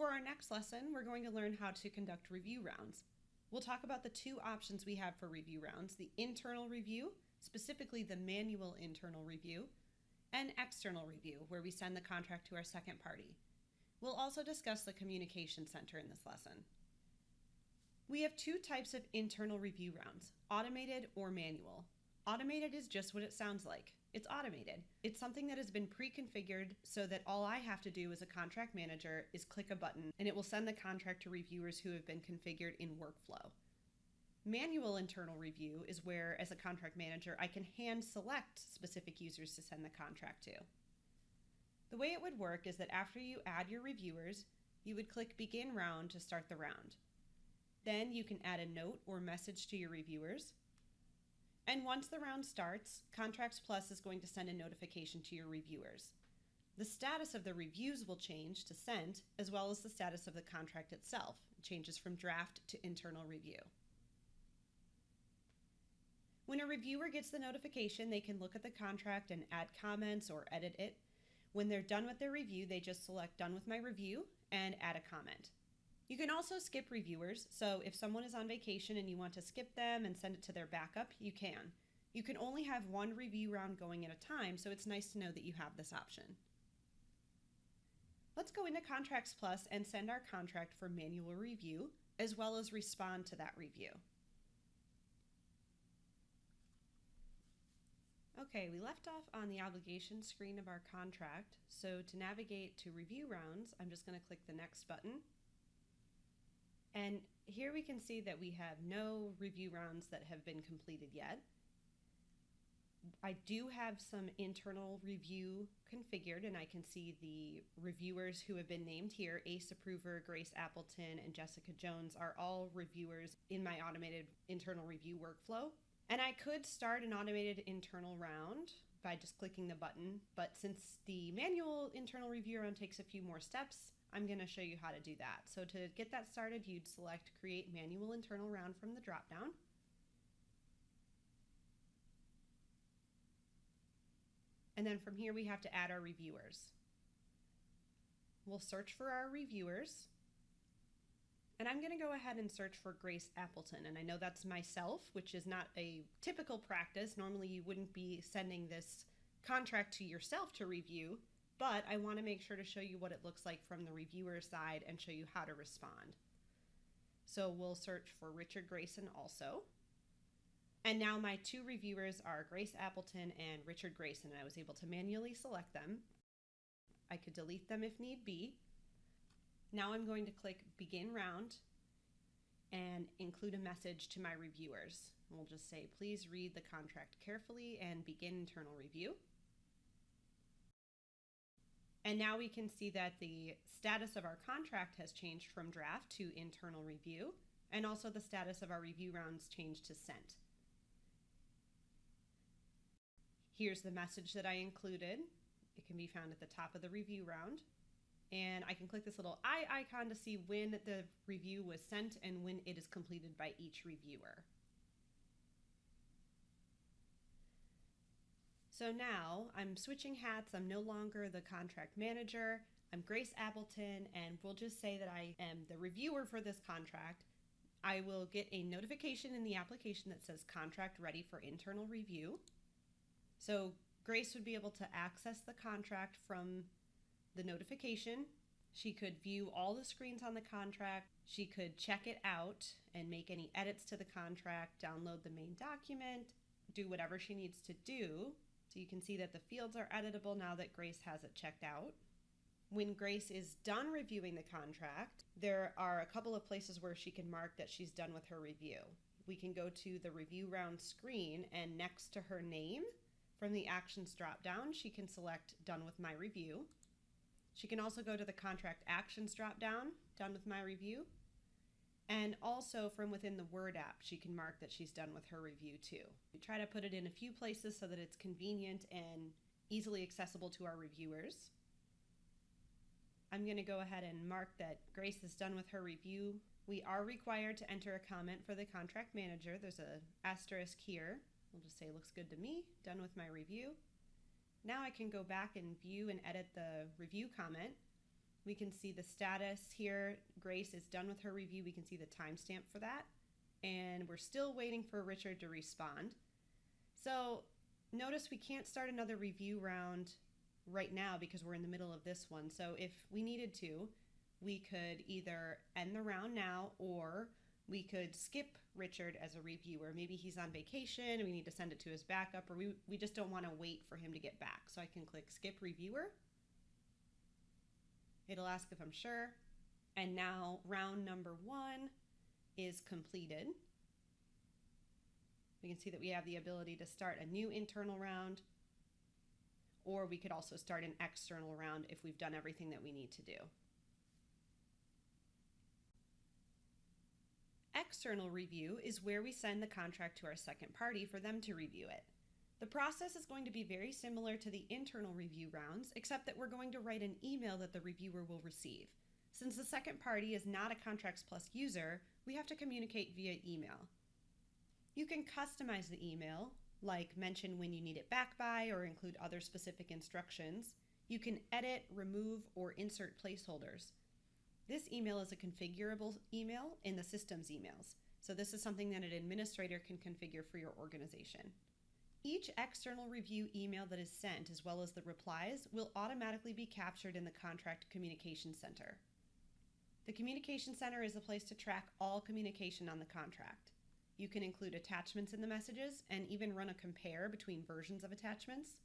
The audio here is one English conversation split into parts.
For our next lesson, we're going to learn how to conduct review rounds. We'll talk about the two options we have for review rounds, the internal review, specifically the manual internal review, and external review, where we send the contract to our second party. We'll also discuss the communication center in this lesson. We have two types of internal review rounds, automated or manual. Automated is just what it sounds like. It's automated. It's something that has been pre-configured so that all I have to do as a contract manager is click a button and it will send the contract to reviewers who have been configured in workflow. Manual internal review is where, as a contract manager, I can hand select specific users to send the contract to. The way it would work is that after you add your reviewers, you would click Begin Round to start the round. Then you can add a note or message to your reviewers. And once the round starts, Contracts Plus is going to send a notification to your reviewers. The status of the reviews will change to sent, as well as the status of the contract itself. It changes from draft to internal review. When a reviewer gets the notification, they can look at the contract and add comments or edit it. When they're done with their review, they just select Done with my review and add a comment. You can also skip reviewers, so if someone is on vacation and you want to skip them and send it to their backup, you can. You can only have one review round going at a time, so it's nice to know that you have this option. Let's go into Contracts Plus and send our contract for manual review, as well as respond to that review. Okay, we left off on the obligation screen of our contract, so to navigate to review rounds, I'm just going to click the next button. And here we can see that we have no review rounds that have been completed yet. I do have some internal review configured, and I can see the reviewers who have been named here. Ace Approver, Grace Appleton, and Jessica Jones are all reviewers in my automated internal review workflow. And I could start an automated internal round by just clicking the button, but since the manual internal review round takes a few more steps, I'm going to show you how to do that. So to get that started, you'd select Create Manual Internal Round from the dropdown. And then from here, we have to add our reviewers. We'll search for our reviewers. And I'm going to go ahead and search for Grace Appleton. And I know that's myself, which is not a typical practice. Normally, you wouldn't be sending this contract to yourself to review. But I want to make sure to show you what it looks like from the reviewer side and show you how to respond. So we'll search for Richard Grayson also. And now my two reviewers are Grace Appleton and Richard Grayson. I was able to manually select them. I could delete them if need be. Now I'm going to click Begin Round and include a message to my reviewers. We'll just say, please read the contract carefully and begin internal review. And now we can see that the status of our contract has changed from draft to internal review, and also the status of our review rounds changed to sent. Here's the message that I included. It can be found at the top of the review round. And I can click this little eye icon to see when the review was sent and when it is completed by each reviewer. So now I'm switching hats. I'm no longer the contract manager. I'm Grace Appleton, and we'll just say that I am the reviewer for this contract. I will get a notification in the application that says contract ready for internal review. So Grace would be able to access the contract from the notification. She could view all the screens on the contract. She could check it out and make any edits to the contract, download the main document, do whatever she needs to do. So you can see that the fields are editable now that Grace has it checked out. When Grace is done reviewing the contract, there are a couple of places where she can mark that she's done with her review. We can go to the review round screen, and next to her name, from the actions dropdown, she can select Done with my review. She can also go to the contract actions dropdown, Done with my review. And also from within the Word app, she can mark that she's done with her review too. We try to put it in a few places so that it's convenient and easily accessible to our reviewers. I'm going to go ahead and mark that Grace is done with her review. We are required to enter a comment for the contract manager. There's an asterisk here. We'll just say looks good to me, done with my review. Now I can go back and view and edit the review comment. We can see the status here. Grace is done with her review. We can see the timestamp for that. And we're still waiting for Richard to respond. So notice we can't start another review round right now because we're in the middle of this one. So if we needed to, we could either end the round now, or we could skip Richard as a reviewer. Maybe he's on vacation and we need to send it to his backup, or we just don't want to wait for him to get back. So I can click skip reviewer. It'll ask if I'm sure. And now round number 1 is completed. We can see that we have the ability to start a new internal round, or we could also start an external round if we've done everything that we need to do. External review is where we send the contract to our second party for them to review it. The process is going to be very similar to the internal review rounds, except that we're going to write an email that the reviewer will receive. Since the second party is not a Contracts Plus user, we have to communicate via email. You can customize the email, like mention when you need it back by or include other specific instructions. You can edit, remove, or insert placeholders. This email is a configurable email in the system's emails, so this is something that an administrator can configure for your organization. Each external review email that is sent, as well as the replies, will automatically be captured in the Contract Communication Center. The Communication Center is a place to track all communication on the contract. You can include attachments in the messages and even run a compare between versions of attachments.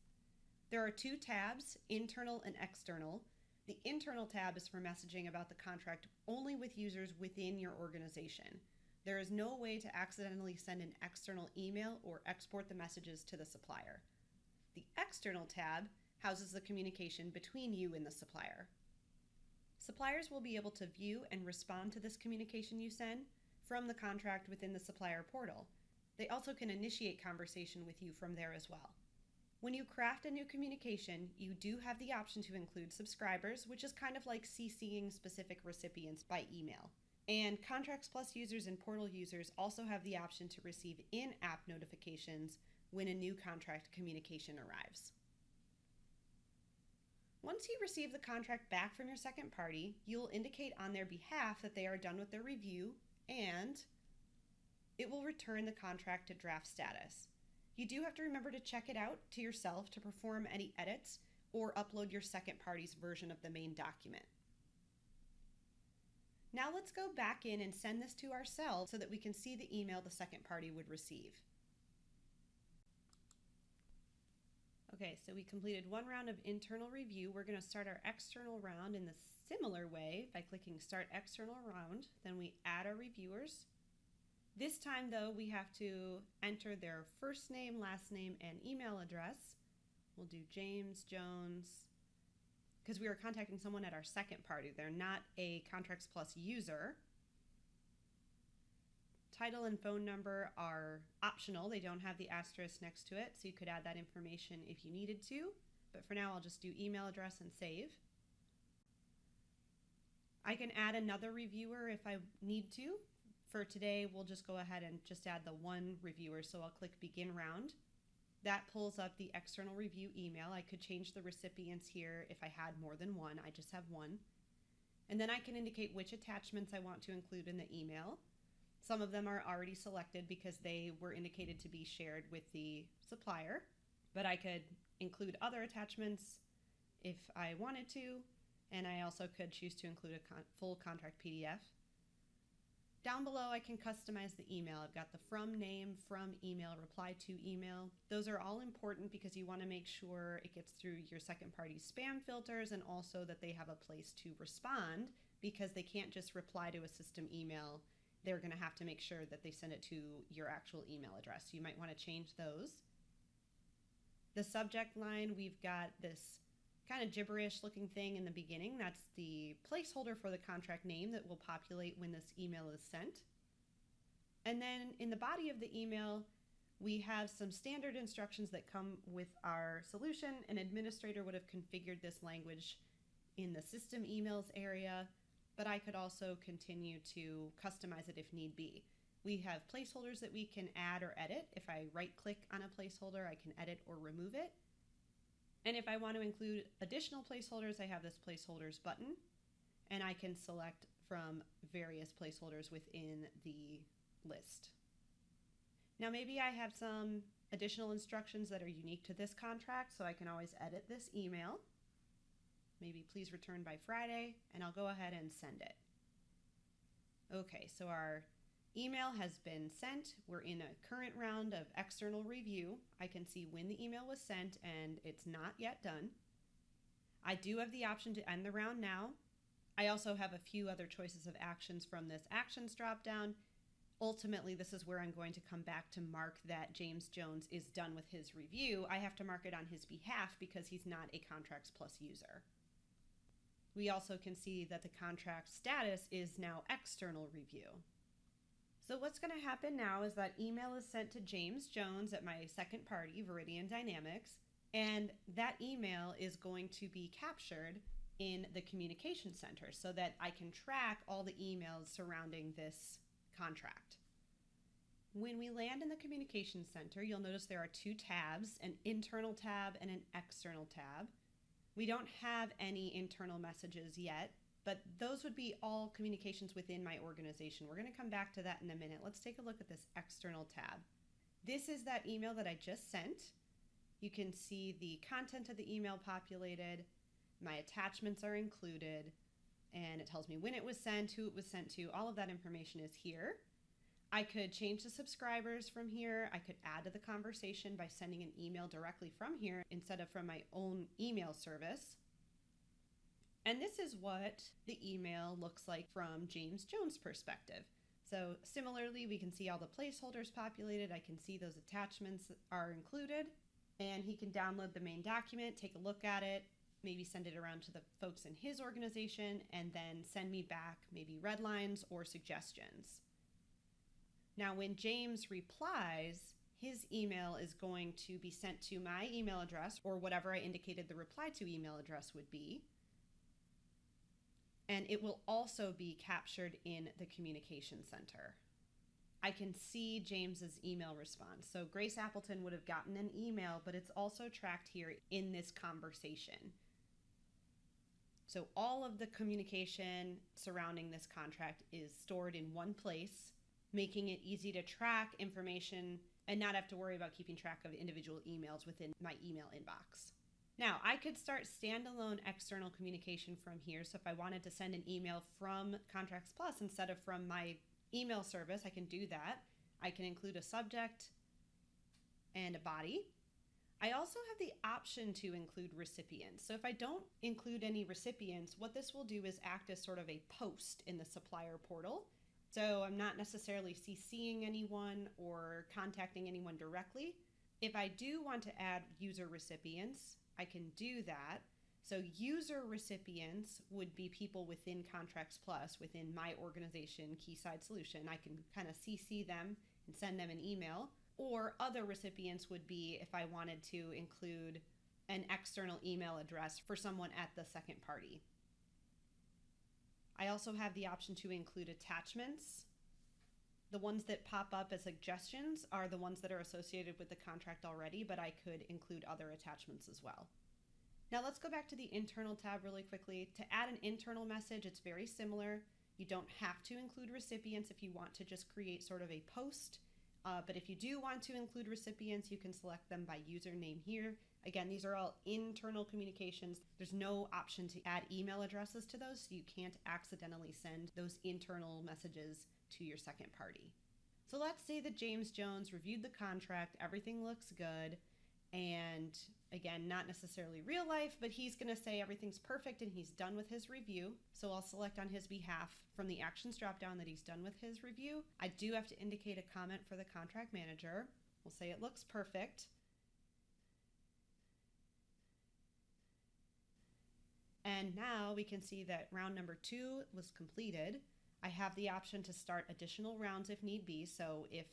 There are 2 tabs, internal and external. The internal tab is for messaging about the contract only with users within your organization. There is no way to accidentally send an external email or export the messages to the supplier. The external tab houses the communication between you and the supplier. Suppliers will be able to view and respond to this communication you send from the contract within the supplier portal. They also can initiate conversation with you from there as well. When you craft a new communication, you do have the option to include subscribers, which is kind of like CCing specific recipients by email. And Contracts Plus users and portal users also have the option to receive in-app notifications when a new contract communication arrives. Once you receive the contract back from your second party, you'll indicate on their behalf that they are done with their review, and it will return the contract to draft status. You do have to remember to check it out to yourself to perform any edits or upload your second party's version of the main document. Now let's go back in and send this to ourselves so that we can see the email the second party would receive. Okay, so we completed 1 round of internal review. We're going to start our external round in the similar way by clicking Start External Round. Then we add our reviewers. This time, though, we have to enter their first name, last name, and email address. We'll do James Jones, because we are contacting someone at our second party. They're not a Contracts Plus user. Title and phone number are optional. They don't have the asterisk next to it, so you could add that information if you needed to. But for now, I'll just do email address and save. I can add another reviewer if I need to. For today, we'll just go ahead and just add the 1 reviewer. So I'll click Begin Round. That pulls up the external review email. I could change the recipients here if I had more than 1. I just have 1. And then I can indicate which attachments I want to include in the email. Some of them are already selected because they were indicated to be shared with the supplier, but I could include other attachments if I wanted to, and I also could choose to include a full contract PDF. Down below, I can customize the email. I've got the from name, from email, reply to email. Those are all important because you want to make sure it gets through your second party spam filters, and also that they have a place to respond, because they can't just reply to a system email. They're going to have to make sure that they send it to your actual email address. You might want to change those. The subject line, we've got this kind of gibberish looking thing in the beginning. That's the placeholder for the contract name that will populate when this email is sent. And then in the body of the email, we have some standard instructions that come with our solution. An administrator would have configured this language in the system emails area, but I could also continue to customize it if need be. We have placeholders that we can add or edit. If I right-click on a placeholder, I can edit or remove it. And if I want to include additional placeholders, I have this placeholders button. and I can select from various placeholders within the list. Now maybe I have some additional instructions that are unique to this contract, so I can always edit this email. Maybe please return by Friday, and I'll go ahead and send it. Okay, so our email has been sent. We're in a current round of external review. I can see when the email was sent, and it's not yet done. I do have the option to end the round now. I also have a few other choices of actions from this actions dropdown. Ultimately, this is where I'm going to come back to mark that James Jones is done with his review. I have to mark it on his behalf because he's not a Contracts Plus user. We also can see that the contract status is now external review. So what's going to happen now is that email is sent to James Jones at my second party, Viridian Dynamics, and that email is going to be captured in the communication center so that I can track all the emails surrounding this contract. When we land in the communication center, you'll notice there are two tabs, an internal tab and an external tab. We don't have any internal messages yet, but those would be all communications within my organization. We're going to come back to that in a minute. Let's take a look at this external tab. This is that email that I just sent. You can see the content of the email populated. My attachments are included, and it tells me when it was sent, who it was sent to. All of that information is here. I could change the subscribers from here. I could add to the conversation by sending an email directly from here instead of from my own email service. And this is what the email looks like from James Jones' perspective. So similarly, we can see all the placeholders populated. I can see those attachments are included, and he can download the main document, take a look at it, maybe send it around to the folks in his organization, and then send me back maybe red lines or suggestions. Now, when James replies, his email is going to be sent to my email address or whatever I indicated the reply to email address would be. And it will also be captured in the communication center. I can see James's email response. So Grace Appleton would have gotten an email, but it's also tracked here in this conversation. So all of the communication surrounding this contract is stored in one place, making it easy to track information and not have to worry about keeping track of individual emails within my email inbox. Now, I could start standalone external communication from here. So if I wanted to send an email from Contracts Plus instead of from my email service, I can do that. I can include a subject and a body. I also have the option to include recipients. So if I don't include any recipients, what this will do is act as sort of a post in the supplier portal. So I'm not necessarily CCing anyone or contacting anyone directly. If I do want to add user recipients, I can do that. So user recipients would be people within Contracts Plus, within my organization, Keyside Solution. I can kind of CC them and send them an email. Or other recipients would be if I wanted to include an external email address for someone at the second party. I also have the option to include attachments. The ones that pop up as suggestions are the ones that are associated with the contract already, but I could include other attachments as well. Now let's go back to the internal tab really quickly. To add an internal message, it's very similar. You don't have to include recipients if you want to just create sort of a post. But if you do want to include recipients, you can select them by username here. Again, these are all internal communications. There's no option to add email addresses to those, so you can't accidentally send those internal messages to your second party. So let's say that James Jones reviewed the contract, everything looks good, and again, not necessarily real life, but he's going to say everything's perfect and he's done with his review. So I'll select on his behalf from the actions dropdown that he's done with his review. I do have to indicate a comment for the contract manager. We'll say it looks perfect. And now we can see that round number 2 was completed. I have the option to start additional rounds if need be. So if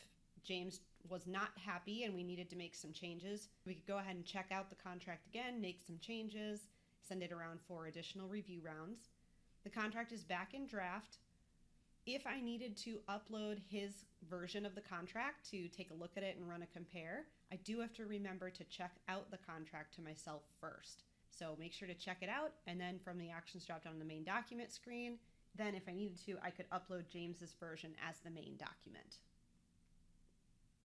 James was not happy and we needed to make some changes, we could go ahead and check out the contract again, make some changes, send it around for additional review rounds. The contract is back in draft. If I needed to upload his version of the contract to take a look at it and run a compare, I do have to remember to check out the contract to myself first. So make sure to check it out. And then from the actions drop down on the main document screen, then if I needed to, I could upload James's version as the main document.